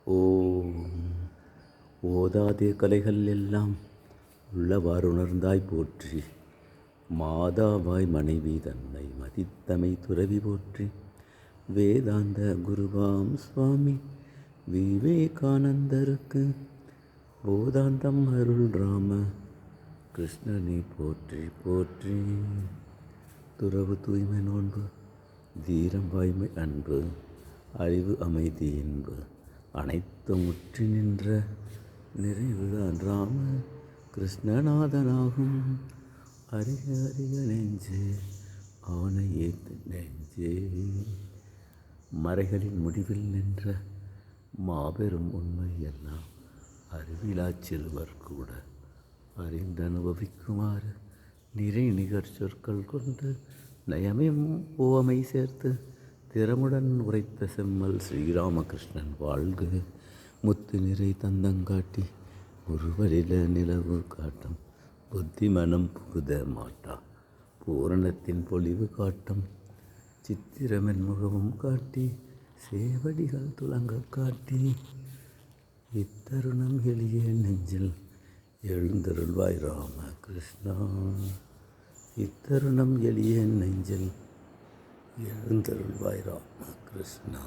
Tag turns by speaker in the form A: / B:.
A: ஓம் ஓதாதே கலைகள் எல்லாம் உள்ளவாறு உணர்ந்தாய் போற்றி. மாதாவாய் மனைவி தன்னை மதித்தமை துறவி போற்றி. வேதாந்த குருவாம் சுவாமி விவேகானந்தருக்கு போதாந்தம் அருள் ராம கிருஷ்ணனை போற்றி போற்றி. துறவு தூய்மை நோன்பு தீரம் வாய்மை அன்பு அறிவு அமைதி என்பு அனைத்தும் முற்றி நின்ற நிறைவுதான் ராம கிருஷ்ணநாதனாகும். அறிக அறிக நெஞ்சே அவனை ஏத்து நெஞ்சே. மறைகளின் முடிவில் நின்ற மாபெரும் உண்மை எல்லாம் அறிவிலா சிறுவர் கூட அறிந்தனுபவிக்குமாறு நிறை நிகர் சொற்கள் கொண்டு நயமும் ஓமை சேர்த்து திறமுடன் உரைத்த செம்மல் ஸ்ரீராமகிருஷ்ணன் வாழ்க. முத்து நிறை தந்தங்காட்டி ஒருவரில நிலவு காட்டும் புத்தி மனம் புகுத மாட்டா பூரணத்தின் பொலிவு காட்டும் சித்திரமென் முகமும் காட்டி சேவடிகள் துலங்க காட்டி இத்தருணம் எளிய நெஞ்சில் எழுந்தருள்வாய் ராம கிருஷ்ணா. இத்தருணம் எளிய நெஞ்சில் எழுந்தருள்வாய் ராம கிருஷ்ணா.